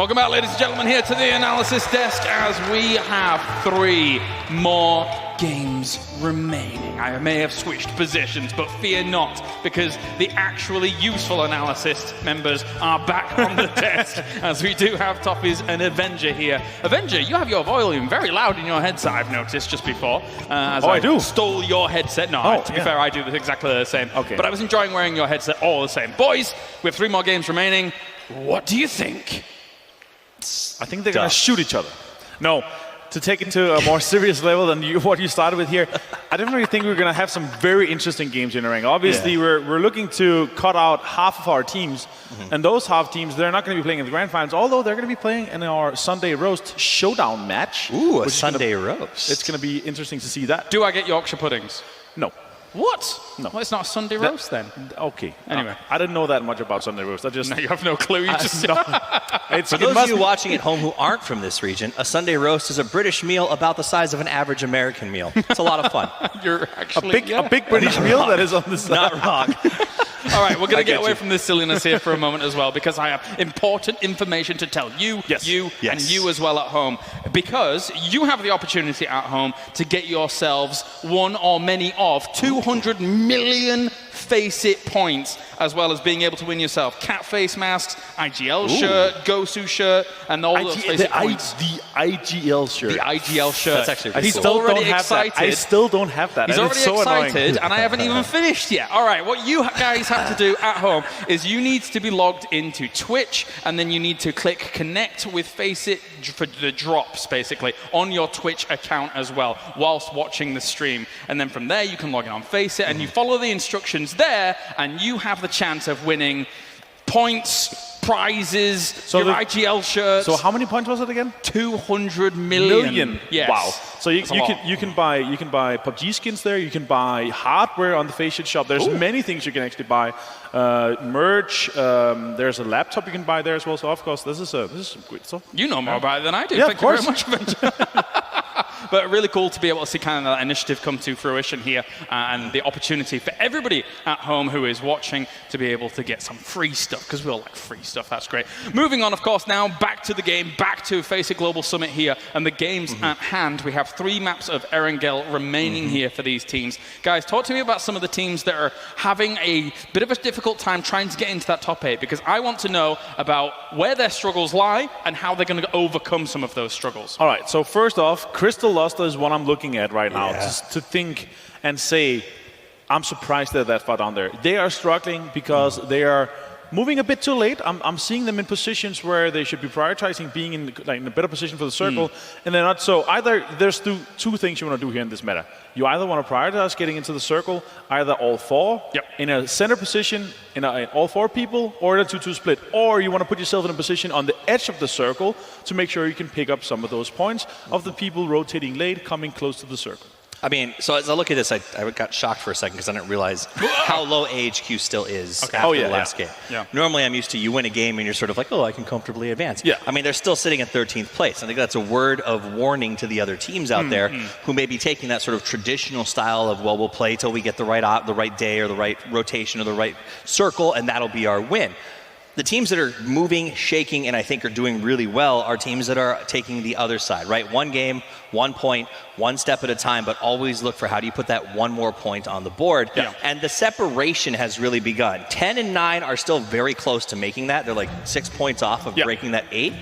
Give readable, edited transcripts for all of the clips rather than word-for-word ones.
Welcome back, ladies and gentlemen, here to the analysis desk as we have 3 more games remaining. I may have switched positions, but fear not, because the actually useful analysis members are back on the desk, as we do have Toffees and Avenger here. Avenger, you have your volume very loud in your headset, I've noticed just before. As I do? Stole your headset. No, to be fair, I do exactly the same. Okay. But I was enjoying wearing your headset all the same. Boys, we have 3 more games remaining. What do you think? I think they're going to shoot each other. No. To take it to a more serious level than what you started with here, I definitely think we're going to have some very interesting games generating. Obviously, we're looking to cut out half of our teams, and those half teams, they're not going to be playing in the grand finals, although they're going to be playing in our Sunday Roast showdown match. Ooh, a Sunday Roast. It's going to be interesting to see that. Do I get Yorkshire puddings? No. What? No. Well, it's not a Sunday roast then. Okay. Anyway. I didn't know that much about Sunday roast. No, you have no clue. You just... For those of you watching at home who aren't from this region, a Sunday roast is a British meal about the size of an average American meal. It's a lot of fun. You're actually... A big British meal that is on the side. Not wrong. All right, we're going to get away from this silliness here for a moment as well, because I have important information to tell you, and you as well at home. Because you have the opportunity at home to get yourselves one or many of 200 million Face-It points, as well as being able to win yourself cat face masks, IGL shirt, Gosu shirt, and all those Face-It points. The IGL shirt. The IGL shirt. That's actually He's already excited. I still don't have that. He's already excited, and I haven't even finished yet. All right, what you guys have to do at home is you need to be logged into Twitch, and then you need to click connect with Face-It for the drops, basically, on your Twitch account as well, whilst watching the stream. And then from there, you can log in on Face-It, and you follow the instructions there, and you have the chance of winning points, prizes, your IGL shirts. So how many points was it again? 200 million. Yes. Wow. So you can buy PUBG skins there. You can buy hardware on the Face-It shop. There's many things you can actually buy. Merch. There's a laptop you can buy there as well. So of course this is some good stuff. You know more about it than I do. Yeah, Thank you very much, Benjamin. But really cool to be able to see kind of that initiative come to fruition here, and the opportunity for everybody at home who is watching to be able to get some free stuff, because we all like free stuff. That's great. Moving on, of course, now back to the game, back to Face-It Global Summit here, and the games at hand. We have 3 maps of Erangel remaining here for these teams. Guys, talk to me about some of the teams that are having a bit of a difficult time trying to get into that top 8, because I want to know about where their struggles lie and how they're going to overcome some of those struggles. All right, so first off, Crystal Luster is what I'm looking at right now, just to think and say, I'm surprised they're that far down there. They are struggling because they are moving a bit too late. I'm seeing them in positions where they should be prioritizing being in a better position for the circle, and they're not. So either there's two things you want to do here in this meta. You either want to prioritize getting into the circle, either all 4 in a center position, in all 4 people, or in a 2-2 split, or you want to put yourself in a position on the edge of the circle to make sure you can pick up some of those points of the people rotating late, coming close to the circle. I mean, so as I look at this, I got shocked for a second because I didn't realize how low AHQ still is after the last game. Yeah. Normally, I'm used to you win a game and you're sort of like, oh, I can comfortably advance. Yeah. I mean, they're still sitting at 13th place. I think that's a word of warning to the other teams out there who may be taking that sort of traditional style of, well, we'll play till we get the right day or the right rotation or the right circle, and that'll be our win. The teams that are moving, shaking, and I think are doing really well are teams that are taking the other side, right? 1 game, 1 point, 1 step at a time, but always look for how do you put that 1 more point on the board. Yeah. And the separation has really begun. 10 and 9 are still very close to making that. They're like 6 points off of breaking that 8.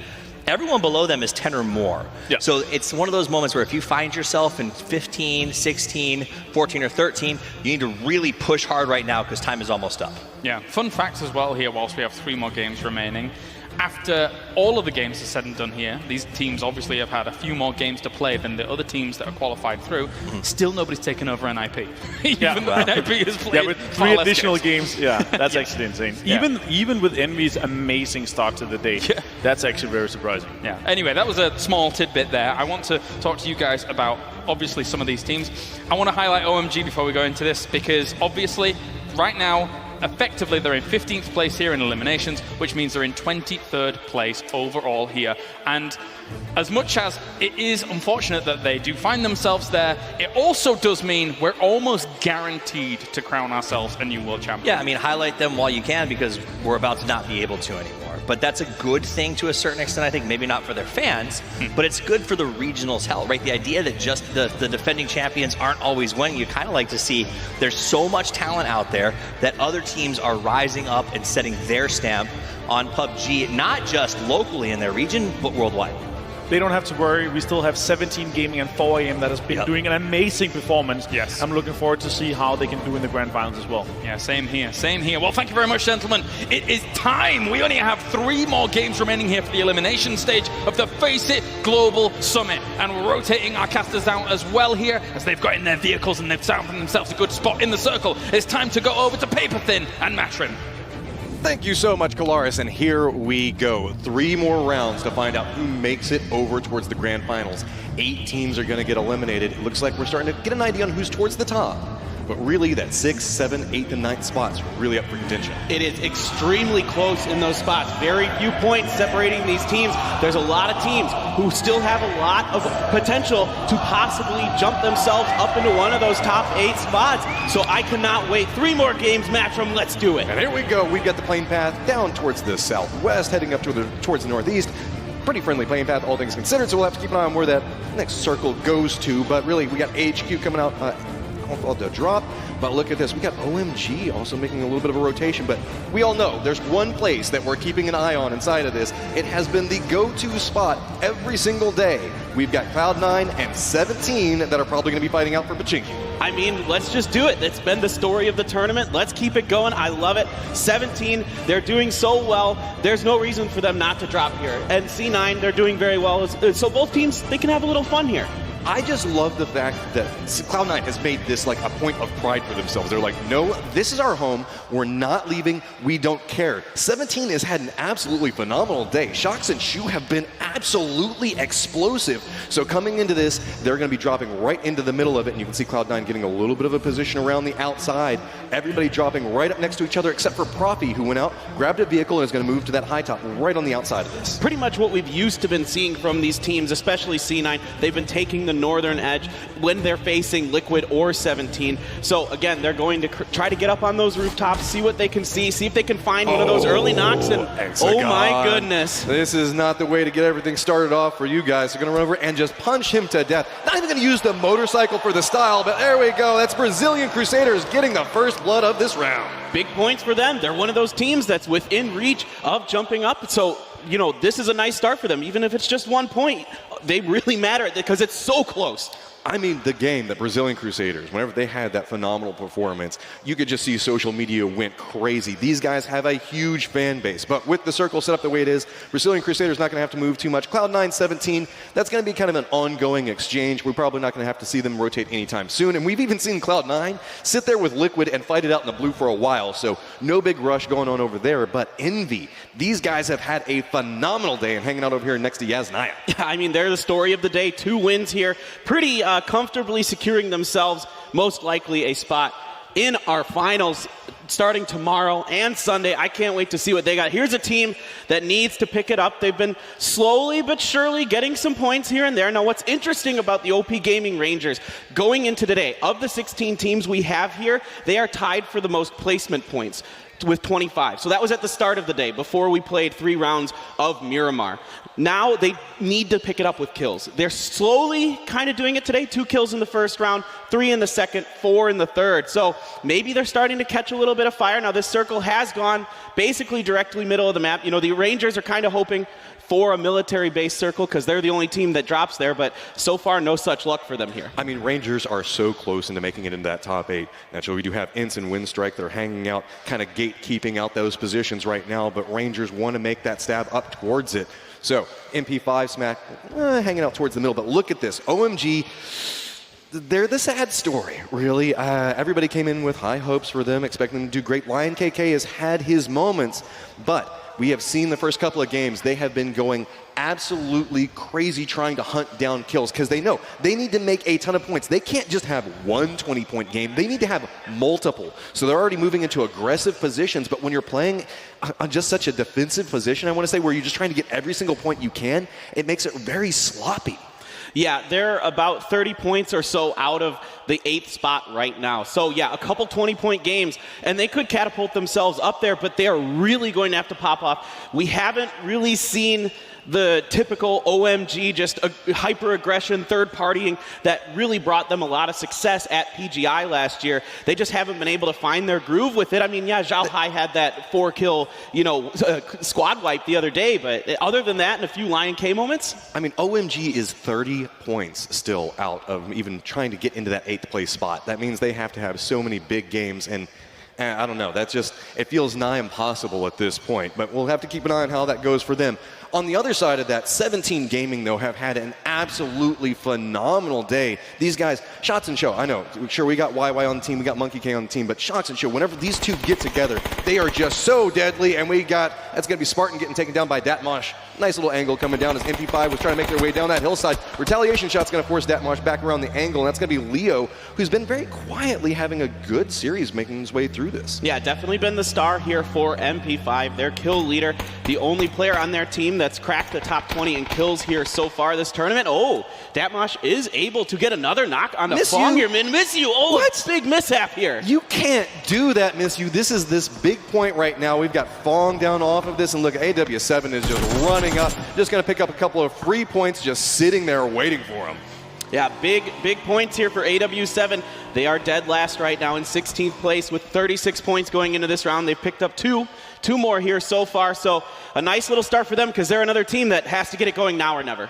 Everyone below them is 10 or more. Yeah. So it's one of those moments where if you find yourself in 15, 16, 14, or 13, you need to really push hard right now because time is almost up. Yeah, fun facts as well here whilst we have 3 more games remaining. After all of the games are said and done here, these teams obviously have had a few more games to play than the other teams that are qualified through. Still nobody's taken over an IP. Even though an IP has played with 3 additional games. Yeah, that's actually insane. Even with Envy's amazing start to the day, that's actually very surprising. Yeah. Anyway, that was a small tidbit there. I want to talk to you guys about, obviously, some of these teams. I want to highlight OMG before we go into this, because obviously, right now, effectively, they're in 15th place here in eliminations, which means they're in 23rd place overall here. And as much as it is unfortunate that they do find themselves there, it also does mean we're almost guaranteed to crown ourselves a new world champion. Yeah, I mean, highlight them while you can, because we're about to not be able to anymore. but that's a good thing to a certain extent. I think maybe not for their fans, but it's good for the regionals' health, right? The idea that just the defending champions aren't always winning. You kind of like to see there's so much talent out there that other teams are rising up and setting their stamp on PUBG, not just locally in their region, but worldwide. They don't have to worry. We still have 17 Gaming and 4am that has been doing an amazing performance. Yes. I'm looking forward to see how they can do in the grand finals as well. Yeah, same here, same here. Well, thank you very much, gentlemen. It is time. We only have 3 more games remaining here for the elimination stage of the Face It Global Summit. And we're rotating our casters out as well here, as they've got in their vehicles and they've found themselves a good spot in the circle. It's time to go over to Paper Thin and Matrim. Thank you so much, Kalaris, and here we go. 3 more rounds to find out who makes it over towards the grand finals. 8 teams are going to get eliminated. It looks like we're starting to get an idea on who's towards the top. But really, that 6th, 7th, 8th, and 9th spots are really up for contention. It is extremely close in those spots. Very few points separating these teams. There's a lot of teams who still have a lot of potential to possibly jump themselves up into one of those top 8 spots. So I cannot wait. 3 more games, Matrim. Let's do it. And here we go. We've got the plane path down towards the southwest, heading up towards the northeast. Pretty friendly plane path, all things considered. So we'll have to keep an eye on where that next circle goes to. But really, we got HQ coming out. The drop, but look at this. We got OMG also making a little bit of a rotation, but we all know there's one place that we're keeping an eye on inside of this. It has been the go-to spot every single day. We've got Cloud9 and 17 that are probably going to be fighting out for Pachinki. I mean, let's just do it. It's been the story of the tournament. Let's keep it going. I love it. 17, they're doing so well. There's no reason for them not to drop here. And C9, they're doing very well. So both teams, they can have a little fun here. I just love the fact that Cloud9 has made this like a point of pride for themselves. They're like, no, this is our home. We're not leaving. We don't care. 17 has had an absolutely phenomenal day. Shox and Shu have been absolutely explosive. So coming into this, they're going to be dropping right into the middle of it. And you can see Cloud9 getting a little bit of a position around the outside. Everybody dropping right up next to each other, except for Profi, who went out, grabbed a vehicle, and is going to move to that high top right on the outside of this. Pretty much what we've used to been seeing from these teams, especially C9. They've been taking the northern edge when they're facing Liquid or 17. So again, they're going to try to get up on those rooftops, see what they can see if they can find one of those early knocks, and oh my goodness. This is not the way to get everything started off for you guys. They're going to run over and just punch him to death. Not even going to use the motorcycle for the style, but there we go. That's Brazilian Crusaders getting the first blood of this round. Big points for them. They're one of those teams that's within reach of jumping up. So, you know, this is a nice start for them. Even if it's just 1 point, they really matter because it's so close. I mean, the game, the Brazilian Crusaders, whenever they had that phenomenal performance, you could just see social media went crazy. These guys have a huge fan base. But with the circle set up the way it is, Brazilian Crusaders not going to have to move too much. Cloud9, 17, that's going to be kind of an ongoing exchange. We're probably not going to have to see them rotate anytime soon. And we've even seen Cloud9 sit there with Liquid and fight it out in the blue for a while. So no big rush going on over there. But Envy, these guys have had a phenomenal day and hanging out over here next to Yasnaya. Yeah, I mean, they're the story of the day. 2 wins here. Pretty comfortably securing themselves most likely a spot in our finals starting tomorrow and Sunday. I can't wait to see what they got. Here's a team that needs to pick it up. They've been slowly but surely getting some points here and there. Now, what's interesting about the OP Gaming Rangers going into today, of the 16 teams we have here, they are tied for the most placement points with 25. So that was at the start of the day before we played 3 rounds of Miramar. Now they need to pick it up with kills. They're slowly kind of doing it today. 2 kills in the first round, 3 in the second, 4 in the third. So maybe they're starting to catch a little bit of fire. Now this circle has gone basically directly middle of the map. You know, the Rangers are kind of hoping for a military-based circle because they're the only team that drops there, but so far no such luck for them here. I mean, Rangers are so close into making it into that top 8. Naturally, we do have Ince and Windstrike that are hanging out, kind of gatekeeping out those positions right now, but Rangers want to make that stab up towards it. So, MP5 Smack hanging out towards the middle, but look at this. OMG, they're the sad story, really. Everybody came in with high hopes for them, expecting them to do great. Lion KK has had his moments, but we have seen the first couple of games, they have been going absolutely crazy trying to hunt down kills because they know they need to make a ton of points. They can't just have one 20-point game. They need to have multiple. So they're already moving into aggressive positions, but when you're playing on just such a defensive position, I want to say, where you're just trying to get every single point you can, it makes it very sloppy. Yeah, they're about 30 points or so out of the 8th spot right now. So yeah, a couple 20-point games, and they could catapult themselves up there, but they are really going to have to pop off. We haven't really seen the typical OMG, just hyper-aggression, third-partying that really brought them a lot of success at PGI last year. They just haven't been able to find their groove with it. I mean, yeah, Zhao Hai had that 4-kill, squad wipe the other day, but other than that and a few Lion K moments. I mean, OMG is 30 points still out of even trying to get into that 8th place spot. That means they have to have so many big games, and I don't know, that's just, it feels nigh impossible at this point, but we'll have to keep an eye on how that goes for them. On the other side of that, 17 Gaming, though, have had an absolutely phenomenal day. These guys, Shots and Show, I know, sure, we got YY on the team, we got Monkey K on the team, but Shots and Show, whenever these two get together, they are just so deadly, and that's going to be Spartan getting taken down by Datmosh. Nice little angle coming down as MP5 was trying to make their way down that hillside. Retaliation shot's going to force Datmosh back around the angle, and that's going to be Leo, who's been very quietly having a good series making his way through this. Yeah, definitely been the star here for MP5, their kill leader, the only player on their team that's cracked the top 20 in kills here so far this tournament. Oh, Datmosh is able to get another knock on the Fong here. Miss you. Oh, what? Big mishap here. You can't do that, Miss you. This is this big point right now. We've got Fong down off of this, and look, AW7 is just running up, just going to pick up a couple of free points just sitting there waiting for him. Yeah, big points here for AW7. They are dead last right now in 16th place with 36 points going into this round. They've picked up two more here so far. So a nice little start for them because they're another team that has to get it going now or never.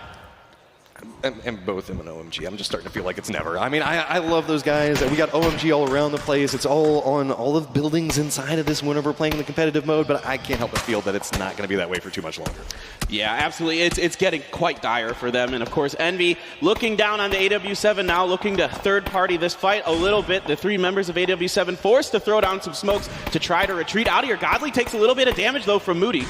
And both him and OMG. I'm just starting to feel like it's never. I mean, I love those guys. We got OMG all around the place. It's all on all of the buildings inside of this whenever we're playing in the competitive mode, but I can't help but feel that it's not going to be that way for too much longer. Yeah, absolutely. It's getting quite dire for them. And, of course, Envy looking down on the AW7 now, looking to third-party this fight a little bit. The 3 members of AW7 forced to throw down some smokes to try to retreat out of here. Godly takes a little bit of damage, though, from Moody.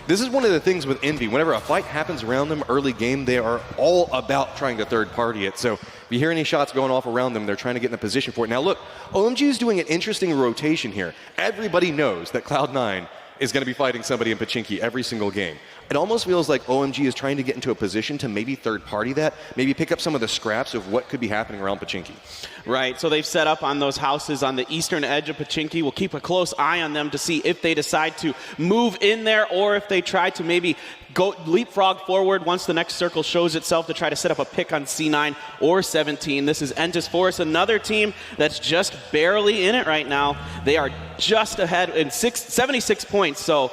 This is one of the things with Envy. Whenever a fight happens around them early game, they are all about trying to third-party it. So if you hear any shots going off around them, they're trying to get in a position for it. Now, look, OMG is doing an interesting rotation here. Everybody knows that Cloud9 is going to be fighting somebody in Pachinki every single game. It almost feels like OMG is trying to get into a position to maybe third-party that, maybe pick up some of the scraps of what could be happening around Pachinki. Right, so they've set up on those houses on the eastern edge of Pachinki. We'll keep a close eye on them to see if they decide to move in there or if they try to maybe go leapfrog forward once the next circle shows itself to try to set up a pick on C9 or 17. This is Entis Force, another team that's just barely in it right now. They are just ahead in 76 points, so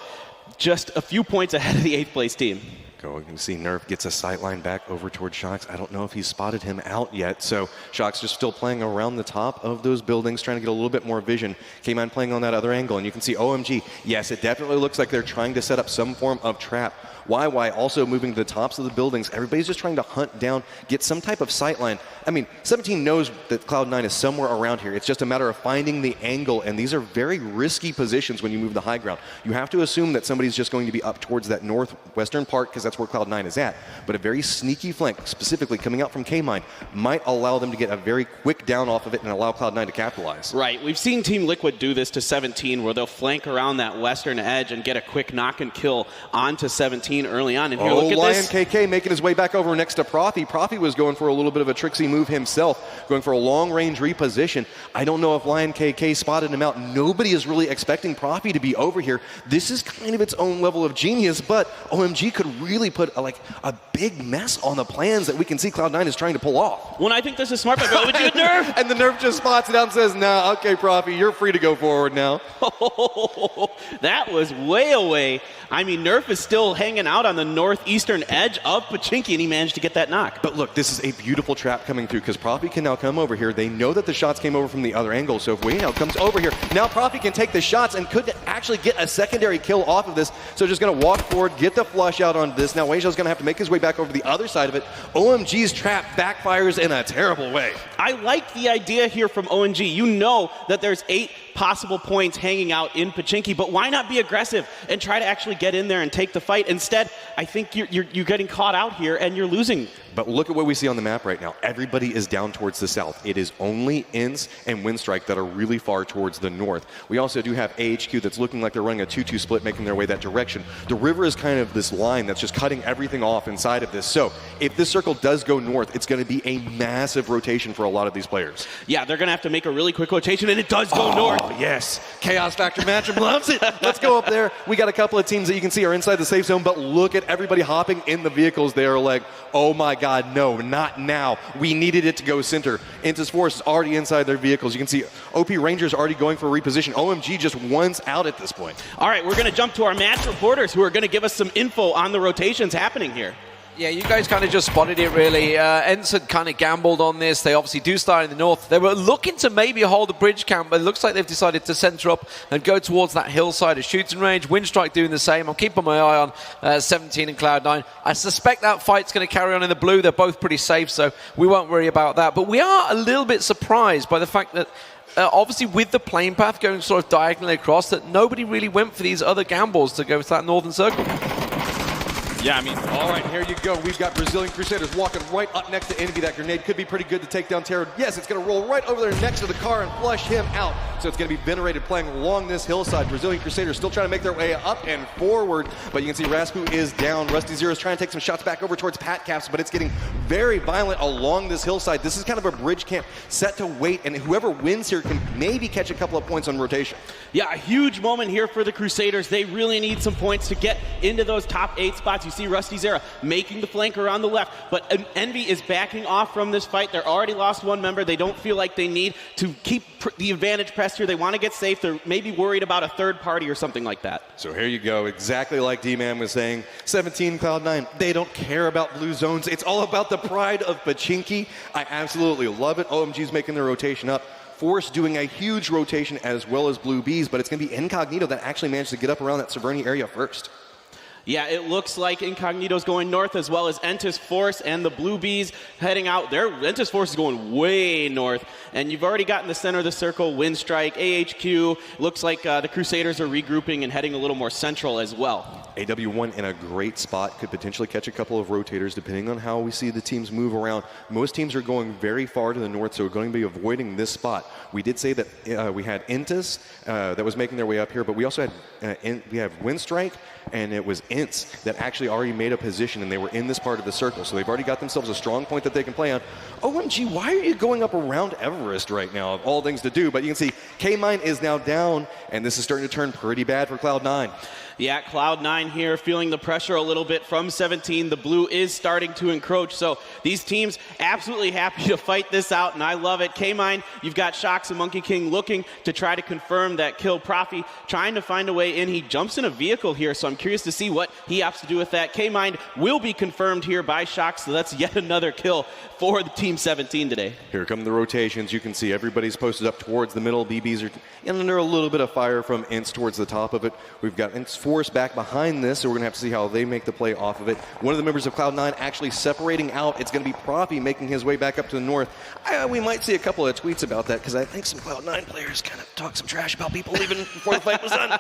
just a few points ahead of the 8th place team. You can see Nerf gets a sightline back over towards Shox. I don't know if he's spotted him out yet, so Shox just still playing around the top of those buildings, trying to get a little bit more vision. K-Man playing on that other angle, and you can see OMG. Yes, it definitely looks like they're trying to set up some form of trap. YY also moving to the tops of the buildings. Everybody's just trying to hunt down, get some type of sightline. I mean, 17 knows that Cloud9 is somewhere around here. It's just a matter of finding the angle, and these are very risky positions when you move the high ground. You have to assume that somebody's just going to be up towards that northwestern part because that's where Cloud9 is at. But a very sneaky flank, specifically coming out from K-Mine, might allow them to get a very quick down off of it and allow Cloud9 to capitalize. Right. We've seen Team Liquid do this to 17, where they'll flank around that western edge and get a quick knock and kill onto 17 early on. And here, look at Lion this. KK making his way back over next to Profi. Profi was going for a little bit of a tricksy move himself, going for a long-range reposition. I don't know if Lion KK spotted him out. Nobody is really expecting Profi to be over here. This is kind of its own level of genius, but OMG could really put a big mess on the plans that we can see Cloud9 is trying to pull off. Well, I think this is smart, but would you Nerf? And the Nerf just spots it out and says, nah, okay, Profi, you're free to go forward now. That was way away. I mean, Nerf is still hanging out on the northeastern edge of Pachinki, and he managed to get that knock. But look, this is a beautiful trap coming through because Profi can now come over here. They know that the shots came over from the other angle, so if Waynow comes over here, now Profi can take the shots and could actually get a secondary kill off of this. So just going to walk forward, get the flush out on this. Now Wayshow's going to have to make his way back over the other side of it. OMG's trap backfires in a terrible way. I like the idea here from OMG. You know that there's 8 possible points hanging out in Pachinki, but why not be aggressive and try to actually get in there and take the fight? Instead, I think you're getting caught out here and you're losing. But look at what we see on the map right now. Everybody is down towards the south. It is only Ince and Windstrike that are really far towards the north. We also do have AHQ that's looking like they're running a 2-2 split, making their way that direction. The river is kind of this line that's just cutting everything off inside of this. So if this circle does go north, it's going to be a massive rotation for a lot of these players. Yeah, they're going to have to make a really quick rotation, and it does go north. Yes. Chaos Factor Matchup loves it. Let's go up there. We got a couple of teams that you can see are inside the safe zone, but look at everybody hopping in the vehicles. They are like, oh my God, no, not now. We needed it to go center. Intus Force is already inside their vehicles. You can see OP Rangers already going for a reposition. OMG just one's out at this point. All right, we're going to jump to our match reporters who are going to give us some info on the rotations happening here. Yeah, you guys kind of just spotted it, really. Ents had kind of gambled on this. They obviously do start in the north. They were looking to maybe hold the bridge camp, but it looks like they've decided to center up and go towards that hillside of shooting range. Windstrike doing the same. I'm keeping my eye on 17 and Cloud9. I suspect that fight's going to carry on in the blue. They're both pretty safe, so we won't worry about that. But we are a little bit surprised by the fact that obviously with the plane path going sort of diagonally across, that nobody really went for these other gambles to go to that northern circle. Yeah, I mean, all right, here you go. We've got Brazilian Crusaders walking right up next to Envy. That grenade could be pretty good to take down Terror. Yes, it's going to roll right over there next to the car and flush him out. So it's going to be Venerated playing along this hillside. Brazilian Crusaders still trying to make their way up and forward, but you can see Raspu is down. Rusty Zero is trying to take some shots back over towards Pat Caps, but it's getting very violent along this hillside. This is kind of a bridge camp set to wait, and whoever wins here can maybe catch a couple of points on rotation. Yeah, a huge moment here for the Crusaders. They really need some points to get into those top 8 spots. You see Rusty Zera making the flank around the left, but Envy is backing off from this fight. They're already lost one member. They don't feel like they need to keep the advantage pressed here. They want to get safe. They're maybe worried about a third party or something like that. So here you go, exactly like D-Man was saying. 17 Cloud9, they don't care about blue zones. It's all about the pride of Pachinki. I absolutely love it. OMG's making their rotation up. Force doing a huge rotation as well as Blue Bees, but it's going to be Incognito that actually managed to get up around that Severny area first. Yeah, it looks like Incognito's going north as well as Entus Force and the Blue Bees heading out. Entus Force is going way north, and you've already got in the center of the circle Windstrike, AHQ. Looks like the Crusaders are regrouping and heading a little more central as well. AW1 in a great spot, could potentially catch a couple of rotators depending on how we see the teams move around. Most teams are going very far to the north, so we're going to be avoiding this spot. We did say that we had Intus that was making their way up here, but we also had we have Windstrike, and it was Ince that actually already made a position, and they were in this part of the circle, so they've already got themselves a strong point that they can play on. OMG, why are you going up around Everest right now, of all things to do? But you can see K-Mine is now down, and this is starting to turn pretty bad for Cloud9. Yeah, Cloud9 here feeling the pressure a little bit from 17. The blue is starting to encroach, so these teams absolutely happy to fight this out, and I love it. K-Mine, you've got Shox and Monkey King looking to try to confirm that kill. Profi trying to find a way in. He jumps in a vehicle here, so I'm curious to see what he has to do with that. K-Mine will be confirmed here by Shox, so that's yet another kill for the Team 17 today. Here come the rotations. You can see everybody's posted up towards the middle. BBs are under a little bit of fire from Ince towards the top of it. We've got Ince Force back behind this, so we're going to have to see how they make the play off of it. One of the members of Cloud9 actually separating out. It's going to be Profi making his way back up to the north. We might see a couple of tweets about that, because I think some Cloud9 players kind of talk some trash about people leaving before the fight was done.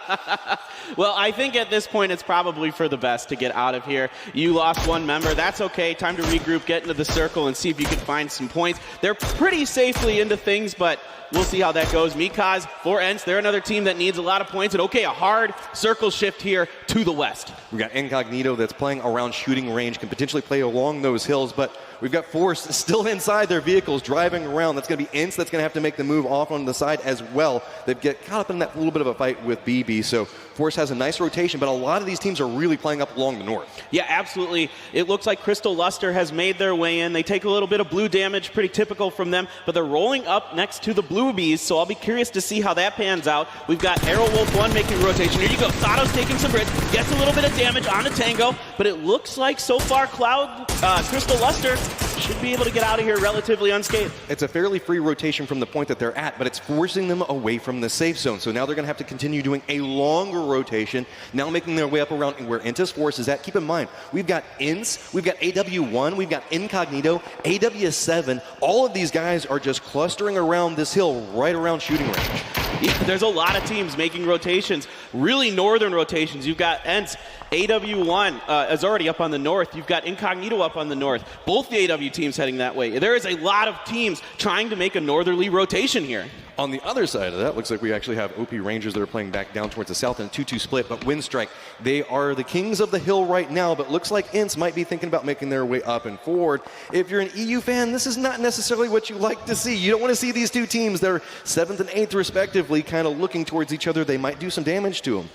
Well, I think at this point it's probably for the best to get out of here. You lost one member. That's okay. Time to regroup, get into the circle, and see if you can find some points. They're pretty safely into things, but we'll see how that goes. Mikaz for Ents, they're another team that needs a lot of points. And okay, a hard circle shift here to the west. We've got Incognito that's playing around shooting range, can potentially play along those hills, but we've got Force still inside their vehicles driving around. That's going to be Ince that's going to have to make the move off on the side as well. They get caught up in that little bit of a fight with BB, so Force has a nice rotation, but a lot of these teams are really playing up along the north. Yeah, absolutely. It looks like Crystal Luster has made their way in. They take a little bit of blue damage, pretty typical from them, but they're rolling up next to the Blue Bees, so I'll be curious to see how that pans out. We've got Aerowolf 1 making a rotation. Here you go. Sato's taking some bridge, gets a little bit of damage on the Tango, but it looks like so far Crystal Luster should be able to get out of here relatively unscathed. It's a fairly free rotation from the point that they're at, but it's forcing them away from the safe zone. So now they're going to have to continue doing a longer rotation, now making their way up around where Intus Force is at. Keep in mind, we've got Ince, we've got AW1, we've got Incognito, AW7. All of these guys are just clustering around this hill right around shooting range. Yeah, there's a lot of teams making rotations, really northern rotations. You've got ENTS, AW1 is already up on the north. You've got Incognito up on the north. Both the AW teams heading that way. There is a lot of teams trying to make a northerly rotation here. On the other side of that, looks like we actually have OP Rangers that are playing back down towards the south in a 2-2 split, but Windstrike, they are the kings of the hill right now, but looks like ENTS might be thinking about making their way up and forward. If you're an EU fan, this is not necessarily what you like to see. You don't want to see these two teams, they're 7th and 8th respectively, kind of looking towards each other. They might do some damage to them.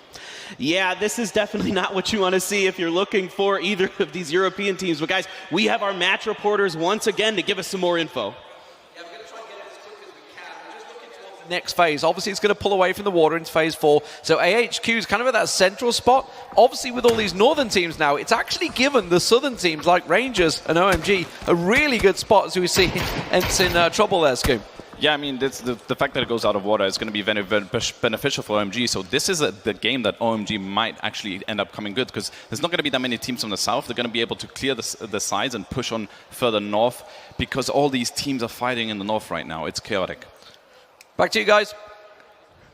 Yeah, this is definitely not what you want to see if you're looking for either of these European teams. But guys, we have our match reporters once again to give us some more info. Next phase. Obviously, it's going to pull away from the water into phase 4. So AHQ is kind of at that central spot. Obviously, with all these northern teams now, it's actually given the southern teams like Rangers and OMG a really good spot, as we see ENTS in trouble there, Scoop. Yeah, I mean, the fact that it goes out of water is going to be very, very beneficial for OMG. So this is the game that OMG might actually end up coming good, because there's not going to be that many teams from the south. They're going to be able to clear the sides and push on further north, because all these teams are fighting in the north right now. It's chaotic. Back to you guys.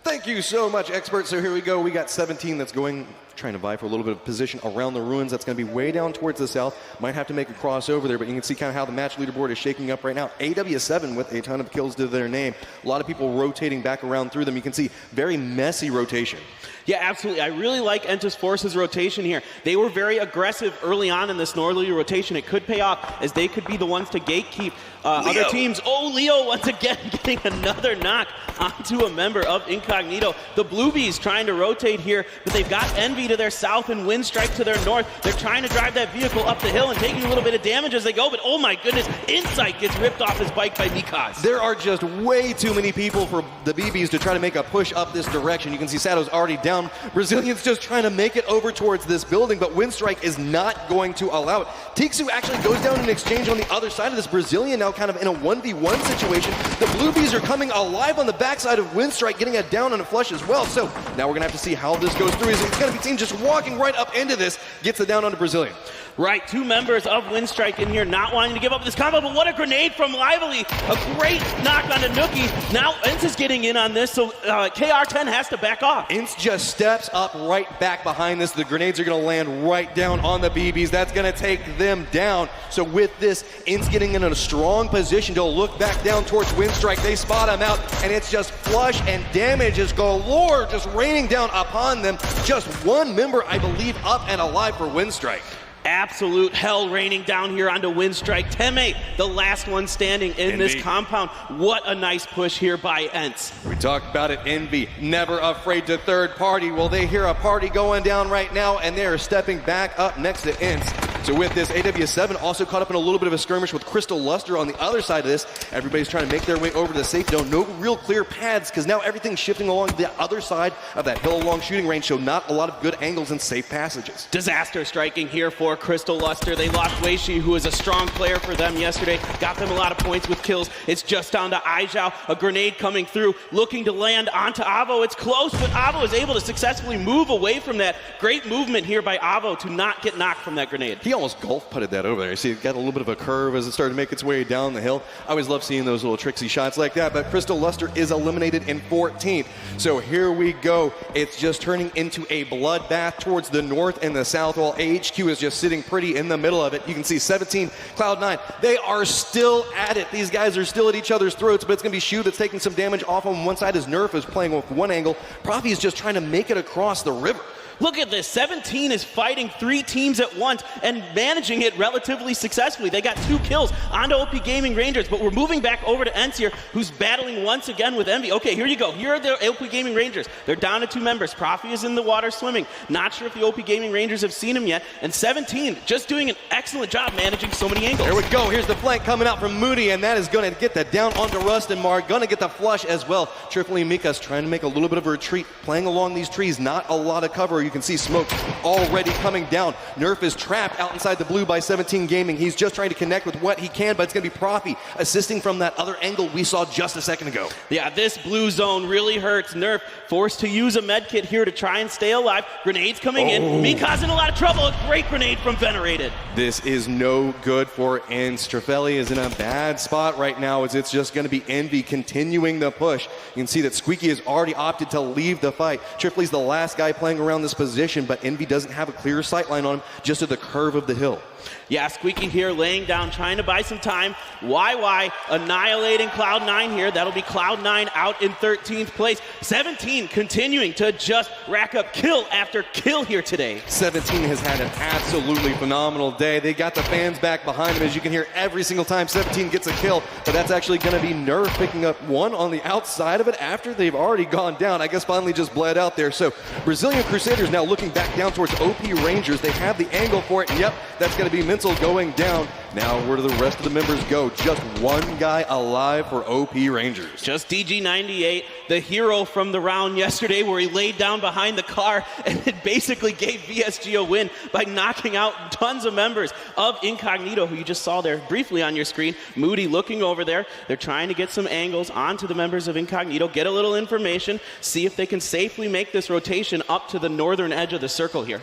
Thank you so much, expert. So here we go. We got 17 that's trying to vie for a little bit of position around the ruins. That's going to be way down towards the south. Might have to make a crossover there, but you can see kind of how the match leaderboard is shaking up right now. AW7 with a ton of kills to their name. A lot of people rotating back around through them. You can see very messy rotation. Yeah, absolutely. I really like Entus Force's rotation here. They were very aggressive early on in this northerly rotation. It could pay off, as they could be the ones to gatekeep other teams. Oh, Leo once again getting another knock onto a member of Incognito. The Bluebees trying to rotate here, but they've got Envy to their south and Windstrike to their north. They're trying to drive that vehicle up the hill and taking a little bit of damage as they go, but oh my goodness, Insight gets ripped off his bike by Mikaz. There are just way too many people for the BBs to try to make a push up this direction. You can see Sato's already down. Brazilian's just trying to make it over towards this building, but Windstrike is not going to allow it. Tiksu actually goes down in exchange on the other side of this. Brazilian now kind of in a 1v1 situation. The Bluebees are coming alive on the backside of Windstrike, getting a down and a flush as well. So now we're going to have to see how this goes through. It's going to be seen just walking right up into this, gets it down onto Brazilian. Right, two members of Windstrike in here not wanting to give up this combo, but what a grenade from Lively. A great knock onto Nookie. Now ENTS is getting in on this, so KR10 has to back off. ENTS just steps up right back behind this. The grenades are going to land right down on the BBs. That's going to take them down. So with this, ENTS getting in a strong position to look back down towards Windstrike. They spot him out, and it's just flush and damage is galore just raining down upon them. Just one member, I believe, up and alive for Windstrike. Absolute hell raining down here onto Windstrike. Teme, the last one standing in this compound. What a nice push here by ENTS. We talked about it, Envy, never afraid to third party. Well, they hear a party going down right now, and they are stepping back up next to ENTS. So with this, AW7 also caught up in a little bit of a skirmish with Crystal Luster on the other side of this. Everybody's trying to make their way over to the safe zone. No real clear paths, because now everything's shifting along the other side of that hill-along shooting range, so not a lot of good angles and safe passages. Disaster striking here for Crystal Luster. They lost Weishi, who was a strong player for them yesterday. Got them a lot of points with kills. It's just down to Aizhao. A grenade coming through, looking to land onto Avo. It's close, but Avo is able to successfully move away from that. Great movement here by Avo to not get knocked from that grenade. He almost golf putted that over there. You see, it got a little bit of a curve as it started to make its way down the hill. I always love seeing those little tricksy shots like that, but Crystal Luster is eliminated in 14th. So here we go. It's just turning into a bloodbath towards the north and the south, while AHQ is just sitting pretty in the middle of it. You can see 17, Cloud9. They are still at it. These guys are still at each other's throats, but it's going to be Shu that's taking some damage off on one side as Nerf is playing with one angle. Profi is just trying to make it across the river. Look at this. 17 is fighting 3 teams at once and managing it relatively successfully. They got 2 kills onto OP Gaming Rangers, but we're moving back over to ENTS here, who's battling once again with Envy. Okay, here you go. Here are the OP Gaming Rangers. They're down to 2 members. Profi is in the water swimming. Not sure if the OP Gaming Rangers have seen him yet. And 17 just doing an excellent job managing so many angles. There we go. Here's the flank coming out from Moody, and that is going to get that down onto Rust and Mar. Going to get the flush as well. Tripoli Mika's trying to make a little bit of a retreat, playing along these trees. Not a lot of cover. You can see smoke already coming down. Nerf is trapped out inside the blue by 17 Gaming. He's just trying to connect with what he can, but it's going to be Profi assisting from that other angle we saw just a second ago. Yeah, this blue zone really hurts. Nerf forced to use a med kit here to try and stay alive. Grenades coming in. Mika's in a lot of trouble. A great grenade from Venerated. This is no good for Ince. Trefeli is in a bad spot right now as it's just going to be Envy continuing the push. You can see that Squeaky has already opted to leave the fight. Trifley's the last guy playing around this position, but Envy doesn't have a clear sight line on him, just to the curve of the hill. Yeah, Squeaky here laying down, trying to buy some time. YY annihilating Cloud9 here. That'll be Cloud9 out in 13th place. 17 continuing to just rack up kill after kill here today. 17 has had an absolutely phenomenal day. They got the fans back behind him, as you can hear every single time 17 gets a kill, but that's actually going to be Nerf picking up one on the outside of it after they've already gone down. I guess finally just bled out there. So Brazilian Crusaders now looking back down towards OP Rangers. They have the angle for it, and yep, that's going to be Mental going down. Now where do the rest of the members go? Just one guy alive for OP Rangers. Just DG98, the hero from the round yesterday where he laid down behind the car and it basically gave VSG a win by knocking out tons of members of Incognito, who you just saw there briefly on your screen. Moody looking over there. They're trying to get some angles onto the members of Incognito, get a little information, see if they can safely make this rotation up to the northern edge of the circle here.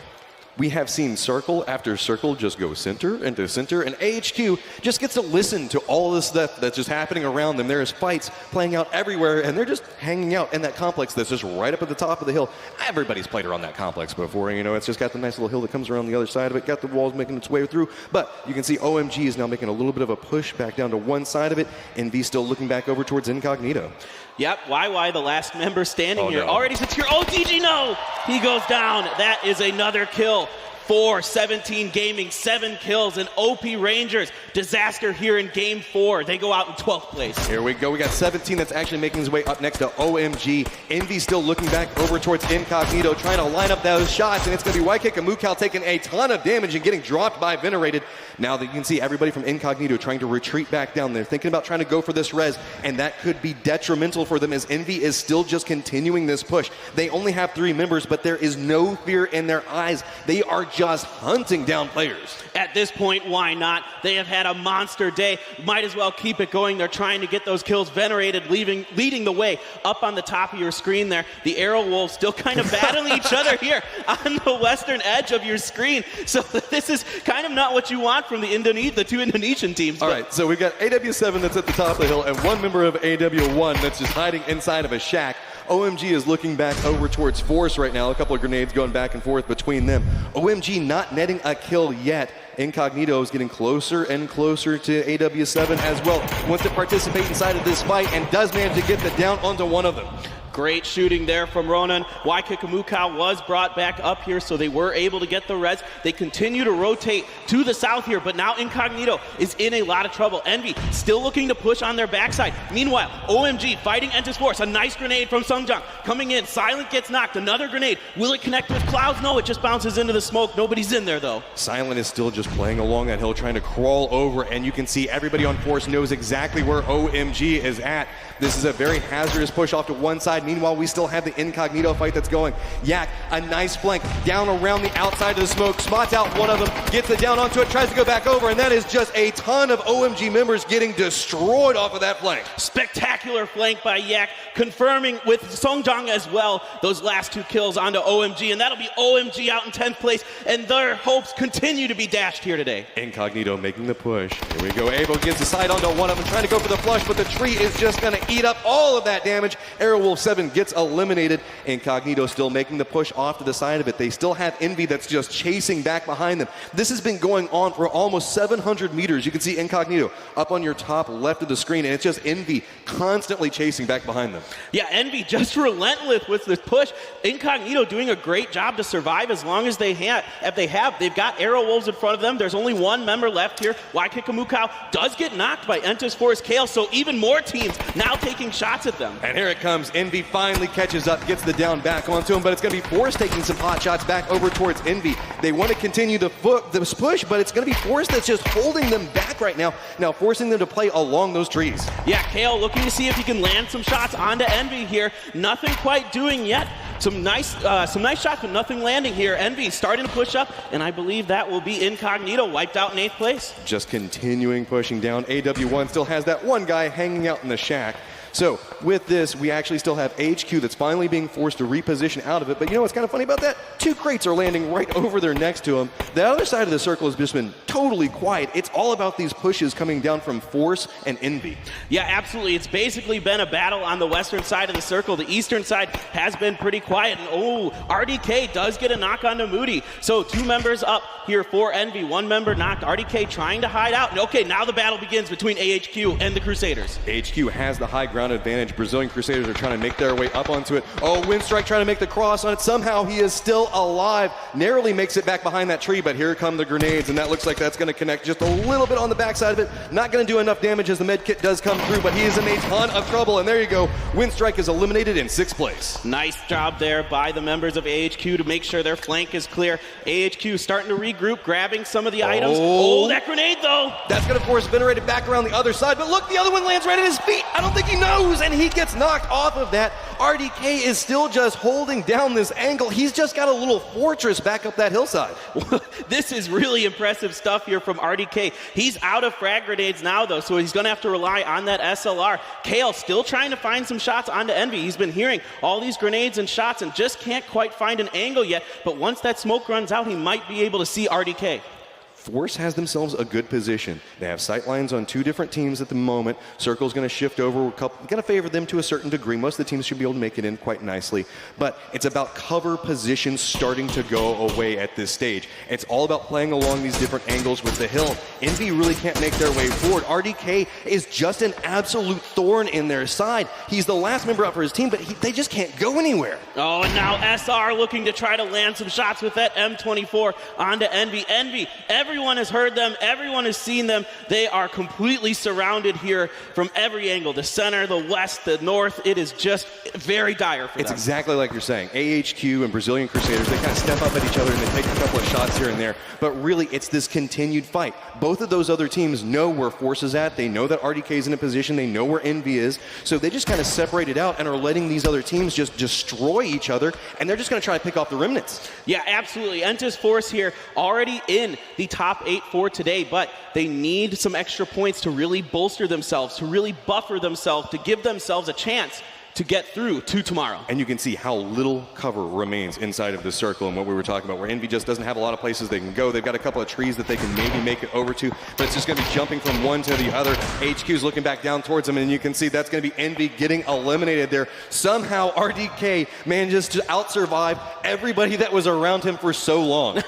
We have seen circle after circle just go center into center, and AHQ just gets to listen to all this stuff that's just happening around them. There's fights playing out everywhere, and they're just hanging out in that complex that's just right up at the top of the hill. Everybody's played around that complex before, you know, it's just got the nice little hill that comes around the other side of it, got the walls making its way through, but you can see OMG is now making a little bit of a push back down to one side of it, and V still looking back over towards Incognito. Yep, YY, the last member standing here, no. already sits here. Oh, DG, no! He goes down. That is another kill for 17 Gaming, 7 kills, and OP Rangers. Disaster here in Game 4. They go out in 12th place. Here we go. We got 17 that's actually making his way up next to OMG. Envy still looking back over towards Incognito, trying to line up those shots, and it's going to be YK Kamukal taking a ton of damage and getting dropped by Venerated. Now that you can see everybody from Incognito trying to retreat back down. They're thinking about trying to go for this res, and that could be detrimental for them as Envy is still just continuing this push. They only have 3 members, but there is no fear in their eyes. They are just hunting down players. At this point, why not? They have had a monster day. Might as well keep it going. They're trying to get those kills. Venerated leading the way up on the top of your screen there. The Arrow Wolves still kind of battling each other here on the western edge of your screen. So this is kind of not what you want from the 2 Indonesian teams. All right, so we've got AW7 that's at the top of the hill and 1 member of AW1 that's just hiding inside of a shack. OMG is looking back over towards Force right now. A couple of grenades going back and forth between them. OMG not netting a kill yet. Incognito is getting closer and closer to AW7 as well. Wants to participate inside of this fight and does manage to get the down onto one of them. Great shooting there from Ronan. YK Kamukau was brought back up here, so they were able to get the res. They continue to rotate to the south here, but now Incognito is in a lot of trouble. Envy still looking to push on their backside. Meanwhile, OMG fighting Entis Force. A nice grenade from Sungjang coming in. Silent gets knocked. Another grenade. Will it connect with Clouds? No, it just bounces into the smoke. Nobody's in there, though. Silent is still just playing along that hill, trying to crawl over, and you can see everybody on Force knows exactly where OMG is at. This is a very hazardous push off to one side. Meanwhile, we still have the Incognito fight that's going. Yak, a nice flank down around the outside of the smoke, spots out one of them, gets it down onto it, tries to go back over, and that is just a ton of OMG members getting destroyed off of that flank. Spectacular flank by Yak, confirming with Songjang as well those last 2 kills onto OMG, and that'll be OMG out in 10th place, and their hopes continue to be dashed here today. Incognito making the push. Here we go. Abo gets a sight onto one of them, trying to go for the flush, but the tree is just going to eat up all of that damage. Airwolf 7 gets eliminated. Incognito still making the push off to the side of it. They still have Envy that's just chasing back behind them. This has been going on for almost 700 meters. You can see Incognito up on your top left of the screen, and it's just Envy constantly chasing back behind them. Yeah, Envy just relentless with this push. Incognito doing a great job to survive as long as they have. They've got Arrow Wolves in front of them. There's only 1 member left here. YK Kamukau does get knocked by Entis Force Kale, so even more teams now taking shots at them. And here it comes. Envy finally catches up, gets the down back onto him, but it's going to be Force taking some hot shots back over towards Envy. They want to continue this push, but it's going to be Force that's just holding them back right now, forcing them to play along those trees. Yeah, Kale looking to see if he can land some shots onto Envy here. Nothing quite doing yet. Some nice shots, but nothing landing here. Envy starting to push up, and I believe that will be Incognito wiped out in 8th place. Just continuing pushing down. AW1 still has that one guy hanging out in the shack. So with this, we actually still have HQ that's finally being forced to reposition out of it. But you know what's kind of funny about that? 2 crates are landing right over there next to him. The other side of the circle has just been totally quiet. It's all about these pushes coming down from Force and Envy. Yeah, absolutely. It's basically been a battle on the western side of the circle. The eastern side has been pretty quiet. And oh, RDK does get a knock onto Moody. So 2 members up here for Envy. 1 member knocked. RDK trying to hide out. And okay, now the battle begins between AHQ and the Crusaders. HQ has the high ground advantage. Brazilian Crusaders are trying to make their way up onto it. Oh, Windstrike trying to make the cross on it. Somehow he is still alive. Narrowly makes it back behind that tree, but here come the grenades, and that looks like that's going to connect just a little bit on the backside of it. Not going to do enough damage as the med kit does come through, but he is in a ton of trouble, and there you go. Windstrike is eliminated in 6th place. Nice job there by the members of AHQ to make sure their flank is clear. AHQ starting to regroup, grabbing some of the items. Oh, that grenade, though. That's going to force Venerated back around the other side, but look, the other one lands right at his feet. I don't think he knows, and he gets knocked off of that. RDK is still just holding down this angle. He's just got a little fortress back up that hillside. This is really impressive stuff here from RDK. He's out of frag grenades now, though, so he's going to have to rely on that SLR. Kale still trying to find some shots onto Envy. He's been hearing all these grenades and shots and just can't quite find an angle yet, but once that smoke runs out, he might be able to see RDK. Force has themselves a good position. They have sight lines on 2 different teams at the moment. Circle's going to shift over, going to favor them to a certain degree. Most of the teams should be able to make it in quite nicely. But it's about cover positions starting to go away at this stage. It's all about playing along these different angles with the hill. Envy really can't make their way forward. RDK is just an absolute thorn in their side. He's the last member up for his team, but they just can't go anywhere. Oh, and now SR looking to try to land some shots with that M24 onto Envy. Envy, everyone has heard them. Everyone has seen them. They are completely surrounded here from every angle. The center, the west, the north. It is just very dire for them. It's exactly like you're saying. AHQ and Brazilian Crusaders, they kind of step up at each other and they take a couple of shots here and there. But really, it's this continued fight. Both of those other teams know where Force is at. They know that RDK is in a position. They know where Envy is. So they just kind of separate it out and are letting these other teams just destroy each other. And they're just going to try to pick off the remnants. Yeah, absolutely. Entis Force here already in the top 8 for today, but they need some extra points to really bolster themselves, to really buffer themselves, to give themselves a chance to get through to tomorrow. And you can see how little cover remains inside of the circle and what we were talking about, where Envy just doesn't have a lot of places they can go. They've got a couple of trees that they can maybe make it over to, but it's just going to be jumping from one to the other. HQ's looking back down towards them, and you can see that's going to be Envy getting eliminated there. Somehow RDK manages to out-survive everybody that was around him for so long.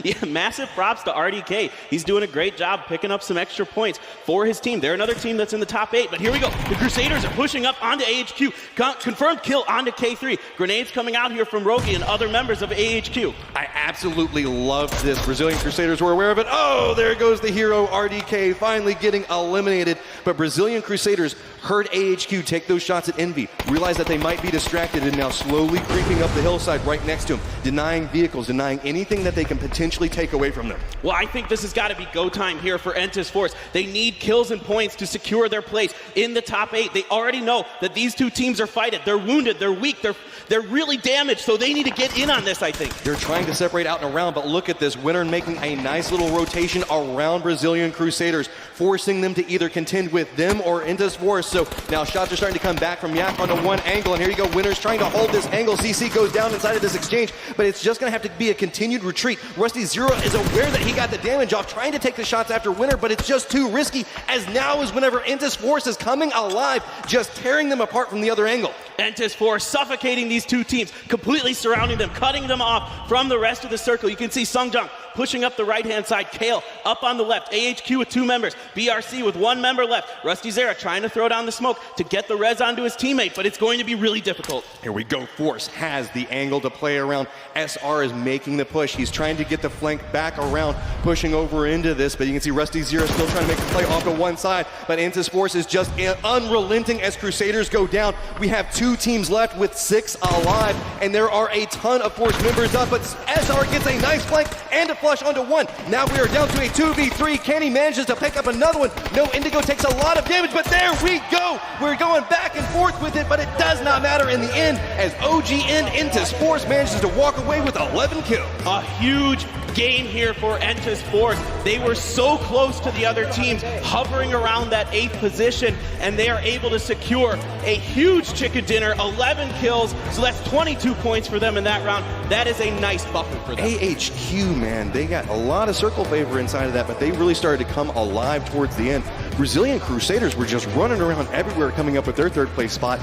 Yeah, massive props to RDK. He's doing a great job picking up some extra points for his team. They're another team that's in the top 8, but here we go. The Crusaders are pushing up onto AHQ. Confirmed kill onto K3. Grenades coming out here from Rogi and other members of AHQ. I absolutely love this. Brazilian Crusaders were aware of it. Oh, there goes the hero RDK finally getting eliminated. But Brazilian Crusaders heard AHQ take those shots at Envy, realized that they might be distracted, and now slowly creeping up the hillside right next to him, denying vehicles, denying anything that they can potentially take away from them. Well, I think this has got to be go time here for Entis Force. They need kills and points to secure their place in the top 8. They already know that these two teams are fighting. They're wounded, they're weak, they're really damaged, so they need to get in on this, I think. They're trying to separate out and around, but look at this. Winner making a nice little rotation around Brazilian Crusaders, forcing them to either contend with them or Entis Force. So now shots are starting to come back from Yak onto one angle, and here you go. Winner's trying to hold this angle. CC goes down inside of this exchange, but it's just going to have to be a continued retreat. Rusty Zero is aware that he got the damage off, trying to take the shots after Winner, but it's just too risky, as now is whenever Entis Force is coming alive, just tearing them apart from the other angle. Entis Force suffocating these two teams, completely surrounding them, cutting them off from the rest of the circle. You can see Sungjung pushing up the right-hand side, Kale up on the left, AHQ with 2 members, BRC with 1 member left, Rusty Zera trying to throw down the smoke to get the res onto his teammate, but it's going to be really difficult. Here we go. Force has the angle to play around. SR is making the push. He's trying to get the flank back around, pushing over into this, but you can see Rusty Zera still trying to make the play off to one side, but Entis Force is just unrelenting as Crusaders go down. We have 2 teams left with 6 alive, and there are a ton of Force members up, but SR gets a nice flank and a flush onto one. Now we are down to a 2v3. Kenny manages to pick up another one. No, Indigo takes a lot of damage, but there we go. We're going back and forth with it, but it does not matter in the end as OGN into Sports manages to walk away with 11 kills. A huge game here for Entus Force. They were so close to the other teams, hovering around that 8th position, and they are able to secure a huge chicken dinner, 11 kills, so that's 22 points for them in that round. That is a nice buffer for them. AHQ, man, they got a lot of circle favor inside of that, but they really started to come alive towards the end. Brazilian Crusaders were just running around everywhere coming up with their 3rd place spot.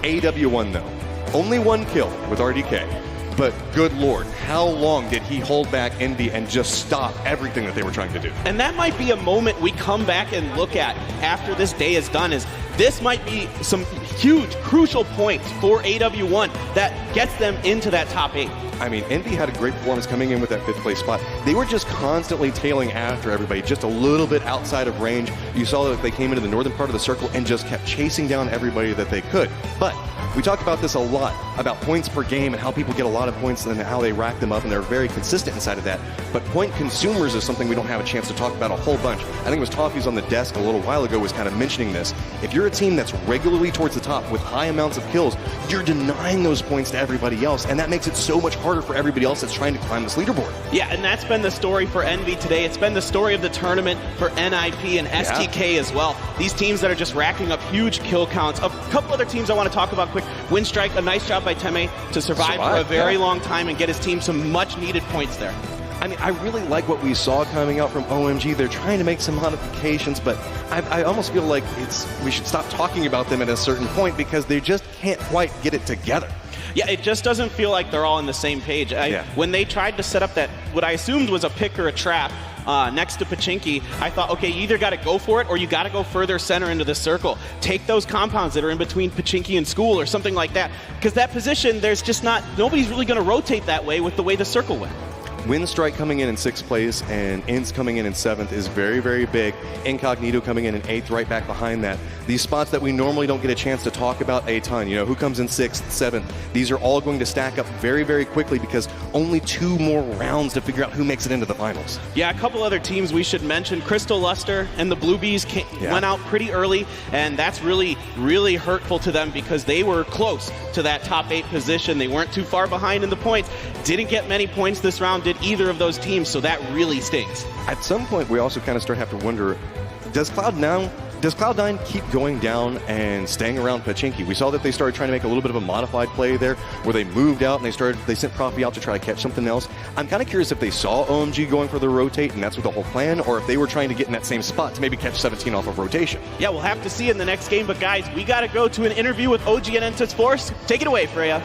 AW1 though, only 1 kill with RDK. But good Lord, how long did he hold back Envy and just stop everything that they were trying to do? And that might be a moment we come back and look at after this day is done, is this might be some huge, crucial points for AW1 that gets them into that top 8. I mean, Envy had a great performance coming in with that 5th place spot. They were just constantly tailing after everybody, just a little bit outside of range. You saw that they came into the northern part of the circle and just kept chasing down everybody that they could. But we talk about this a lot, about points per game and how people get a lot of points and how they rack them up, and they're very consistent inside of that. But point consumers is something we don't have a chance to talk about a whole bunch. I think it was Toffee's on the desk a little while ago was kind of mentioning this. If you're a team that's regularly towards the top with high amounts of kills, you're denying those points to everybody else, and that makes it so much harder for everybody else that's trying to climb this leaderboard. Yeah, and that's been the story for Envy today. It's been the story of the tournament for NIP and STK as well. These teams that are just racking up huge kill counts. A couple other teams I want to talk about quick. Winstrike, a nice job by Teme to survive for a very long time and get his team some much needed points there. I mean, I really like what we saw coming out from OMG. They're trying to make some modifications, but I almost feel like we should stop talking about them at a certain point because they just can't quite get it together. Yeah, it just doesn't feel like they're all on the same page. When they tried to set up that, what I assumed was a pick or a trap next to Pachinki, I thought, okay, you either got to go for it or you got to go further center into the circle. Take those compounds that are in between Pachinki and School or something like that. Because that position, there's just not, nobody's really going to rotate that way with the way the circle went. Winstrike coming in 6th place and Inns coming in 7th is very, very big. Incognito coming in 8th, right back behind that. These spots that we normally don't get a chance to talk about a ton, you know, who comes in 6th, 7th, these are all going to stack up very, very quickly because only 2 more rounds to figure out who makes it into the finals. Yeah, a couple other teams we should mention. Crystal Luster and the Blue Bees went out pretty early, and that's really, really hurtful to them because they were close to that top 8 position. They weren't too far behind in the points. Didn't get many points this round, did either of those teams, so that really stings. At some point, we also kind of start to have to wonder, does Cloud9 keep going down and staying around Pachinki? We saw that they started trying to make a little bit of a modified play there where they moved out and they sent Profi out to try to catch something else. I'm kind of curious if they saw OMG going for the rotate and that's what the whole plan, or if they were trying to get in that same spot to maybe catch 17 off of rotation. Yeah, we'll have to see in the next game, but guys, we got to go to an interview with OG and Entus Force. Take it away, Freya.